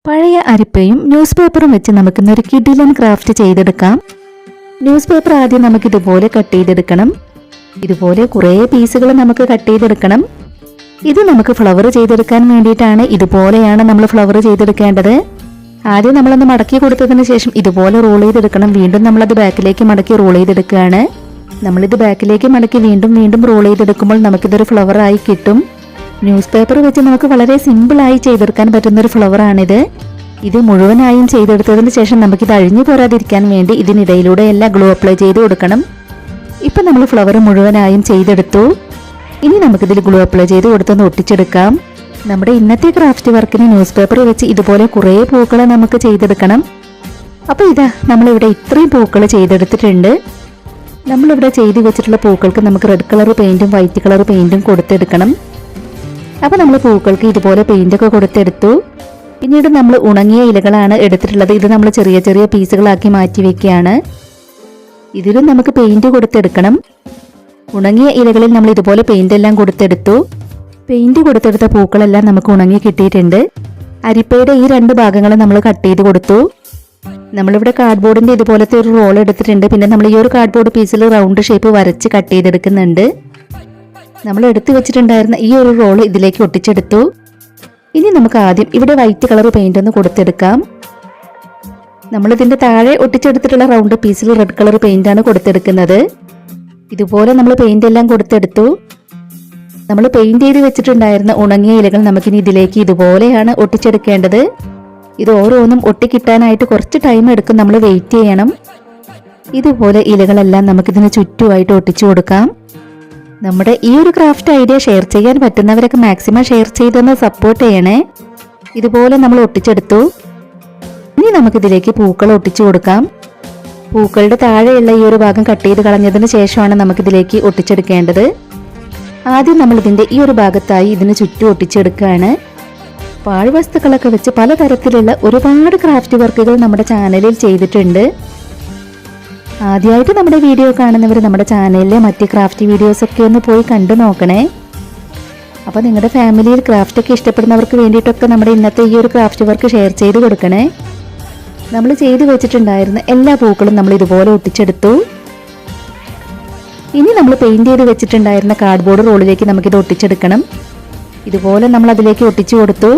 പഴയ അരിപ്പയും ന്യൂസ് പേപ്പറും വെച്ച് നമുക്കിന്നൊരു കിഡിലൻ ക്രാഫ്റ്റ് ചെയ്തെടുക്കാം. ന്യൂസ് പേപ്പർ ആദ്യം നമുക്ക് ഇതുപോലെ കട്ട് ചെയ്തെടുക്കണം. ഇതുപോലെ കുറേ പീസുകൾ നമുക്ക് കട്ട് ചെയ്തെടുക്കണം. ഇത് നമുക്ക് ഫ്ലവർ ചെയ്തെടുക്കാൻ വേണ്ടിയിട്ടാണ്. ഇതുപോലെയാണ് നമ്മൾ ഫ്ലവർ ചെയ്തെടുക്കേണ്ടത്. ആദ്യം നമ്മളൊന്ന് മടക്കി കൊടുത്തതിന് ശേഷം ഇതുപോലെ റോൾ ചെയ്തെടുക്കണം. വീണ്ടും നമ്മളത് ബാക്കിലേക്ക് മടക്കി റോൾ ചെയ്തെടുക്കുകയാണ്. നമ്മളിത് ബാക്കിലേക്ക് മടക്കി വീണ്ടും വീണ്ടും റോൾ ചെയ്തെടുക്കുമ്പോൾ നമുക്കിതൊരു ഫ്ലവറായി കിട്ടും. ന്യൂസ് പേപ്പർ വെച്ച് നമുക്ക് വളരെ സിമ്പിളായി ചെയ്തെടുക്കാൻ പറ്റുന്ന ഒരു ഫ്ലവറാണിത്. ഇത് മുഴുവനായും ചെയ്തെടുത്തതിന് ശേഷം നമുക്കിത് അഴിഞ്ഞു പോരാതിരിക്കാൻ വേണ്ടി ഇതിനിടയിലൂടെ എല്ലാം ഗ്ലൂ അപ്ലൈ ചെയ്ത് കൊടുക്കണം. ഇപ്പം നമ്മൾ ഫ്ലവർ മുഴുവനായും ചെയ്തെടുത്തു. ഇനി നമുക്കിതിൽ ഗ്ലൂ അപ്ലൈ ചെയ്ത് കൊടുത്തൊന്ന് ഒട്ടിച്ചെടുക്കാം. നമ്മുടെ ഇന്നത്തെ ക്രാഫ്റ്റ് വർക്കിന് ന്യൂസ് പേപ്പർ വെച്ച് ഇതുപോലെ കുറേ പൂക്കൾ നമുക്ക് ചെയ്തെടുക്കണം. അപ്പോൾ ഇതാ നമ്മളിവിടെ ഇത്രയും പൂക്കൾ ചെയ്തെടുത്തിട്ടുണ്ട്. നമ്മളിവിടെ ചെയ്ത് വെച്ചിട്ടുള്ള പൂക്കൾക്ക് നമുക്ക് റെഡ് കളർ പെയിന്റും വൈറ്റ് കളർ പെയിന്റും കൊടുത്തെടുക്കണം. അപ്പോൾ നമ്മൾ പൂക്കൾക്ക് ഇതുപോലെ പെയിന്റൊക്കെ കൊടുത്തെടുത്തു. പിന്നീട് നമ്മൾ ഉണങ്ങിയ ഇലകളാണ് എടുത്തിട്ടുള്ളത്. ഇത് നമ്മൾ ചെറിയ ചെറിയ പീസുകളാക്കി മാറ്റി വെക്കുകയാണ്. ഇതിലും നമുക്ക് പെയിന്റ് കൊടുത്തെടുക്കണം. ഉണങ്ങിയ ഇലകളിൽ നമ്മൾ ഇതുപോലെ പെയിന്റ് എല്ലാം കൊടുത്തെടുത്തു. പെയിന്റ് കൊടുത്തെടുത്ത പൂക്കളെല്ലാം നമുക്ക് ഉണങ്ങി കിട്ടിയിട്ടുണ്ട്. അരിപ്പയുടെ ഈ രണ്ട് ഭാഗങ്ങൾ നമ്മൾ കട്ട് ചെയ്ത് കൊടുത്തു. നമ്മളിവിടെ കാർഡ്ബോർഡിന്റെ ഇതുപോലത്തെ ഒരു റോൾ എടുത്തിട്ടുണ്ട്. പിന്നെ നമ്മൾ ഈ ഒരു കാർഡ്ബോർഡ് പീസിൽ റൗണ്ട് ഷേപ്പ് വരച്ച് കട്ട് ചെയ്തെടുക്കുന്നുണ്ട്. നമ്മൾ എടുത്തു വെച്ചിട്ടുണ്ടായിരുന്ന ഈ ഒരു റോള് ഇതിലേക്ക് ഒട്ടിച്ചെടുത്തു. ഇനി നമുക്ക് ആദ്യം ഇവിടെ വൈറ്റ് കളർ പെയിന്റ് ഒന്ന് കൊടുത്തെടുക്കാം. നമ്മളിതിന്റെ താഴെ ഒട്ടിച്ചെടുത്തിട്ടുള്ള റൗണ്ട് പീസിൽ റെഡ് കളർ പെയിന്റ് ആണ് കൊടുത്തെടുക്കുന്നത്. ഇതുപോലെ നമ്മൾ പെയിന്റ് എല്ലാം കൊടുത്തെടുത്തു. നമ്മൾ പെയിന്റ് ചെയ്ത് വെച്ചിട്ടുണ്ടായിരുന്ന ഉണങ്ങിയ ഇലകൾ നമുക്കിനി ഇതിലേക്ക് ഇതുപോലെയാണ് ഒട്ടിച്ചെടുക്കേണ്ടത്. ഇത് ഓരോന്നും ഒട്ടിക്കിട്ടാനായിട്ട് കുറച്ച് ടൈം എടുക്കും. നമ്മൾ വെയിറ്റ് ചെയ്യണം. ഇതുപോലെ ഇലകളെല്ലാം നമുക്കിതിന് ചുറ്റുമായിട്ട് ഒട്ടിച്ചു കൊടുക്കാം. നമ്മുടെ ഈ ഒരു ക്രാഫ്റ്റ് ഐഡിയ ഷെയർ ചെയ്യാൻ പറ്റുന്നവരൊക്കെ മാക്സിമം ഷെയർ ചെയ്തൊന്ന് സപ്പോർട്ട് ചെയ്യണേ. ഇതുപോലെ നമ്മൾ ഒട്ടിച്ചെടുത്തു. ഇനി നമുക്കിതിലേക്ക് പൂക്കൾ ഒട്ടിച്ചു കൊടുക്കാം. പൂക്കളുടെ താഴെയുള്ള ഈ ഒരു ഭാഗം കട്ട് ചെയ്ത് കളഞ്ഞതിന് ശേഷമാണ് നമുക്കിതിലേക്ക് ഒട്ടിച്ചെടുക്കേണ്ടത്. ആദ്യം നമ്മൾ ഇതിന്റെ ഈ ഒരു ഭാഗത്തായി ഇതിന് ചുറ്റും ഒട്ടിച്ചെടുക്കുകയാണ്. പാഴ്വസ്തുക്കളൊക്കെ വെച്ച് പലതരത്തിലുള്ള ഒരുപാട് ക്രാഫ്റ്റ് വർക്കുകൾ നമ്മുടെ ചാനലിൽ ചെയ്തിട്ടുണ്ട്. ആദ്യമായിട്ട് നമ്മുടെ വീഡിയോ കാണുന്നവർ നമ്മുടെ ചാനലിലെ മറ്റ് ക്രാഫ്റ്റ് വീഡിയോസൊക്കെ ഒന്ന് പോയി കണ്ടു നോക്കണേ. അപ്പോൾ നിങ്ങളുടെ ഫാമിലിയിൽ ക്രാഫ്റ്റ് ഒക്കെ ഇഷ്ടപ്പെടുന്നവർക്ക് വേണ്ടിയിട്ടൊക്കെ നമ്മുടെ ഇന്നത്തെ ഈ ഒരു ക്രാഫ്റ്റ് വർക്ക് ഷെയർ ചെയ്ത് കൊടുക്കണേ. നമ്മൾ ചെയ്ത് വെച്ചിട്ടുണ്ടായിരുന്ന എല്ലാ പൂക്കളും നമ്മൾ ഇതുപോലെ ഒട്ടിച്ചെടുത്തു. ഇനി നമ്മൾ പെയിന്റ് ചെയ്ത് വെച്ചിട്ടുണ്ടായിരുന്ന കാർഡ്ബോർഡ് റോളിലേക്ക് നമുക്കിത് ഒട്ടിച്ചെടുക്കണം. ഇതുപോലെ നമ്മൾ അതിലേക്ക് ഒട്ടിച്ചു കൊടുത്തു.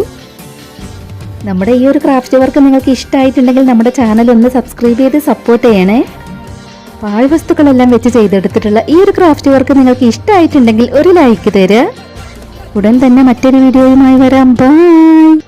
നമ്മുടെ ഈ ഒരു ക്രാഫ്റ്റ് വർക്ക് നിങ്ങൾക്ക് ഇഷ്ടമായിട്ടുണ്ടെങ്കിൽ നമ്മുടെ ചാനൽ ഒന്ന് സബ്സ്ക്രൈബ് ചെയ്ത് സപ്പോർട്ട് ചെയ്യണേ. പാഴ്വസ്തുക്കളെല്ലാം വെച്ച് ചെയ്തെടുത്തിട്ടുള്ള ഈ ഒരു ക്രാഫ്റ്റ് വർക്ക് നിങ്ങൾക്ക് ഇഷ്ടമായിട്ടുണ്ടെങ്കിൽ ഒരു ലൈക്ക് തരിക. ഉടൻ തന്നെ മറ്റൊരു വീഡിയോയുമായി വരാം. ബൈ.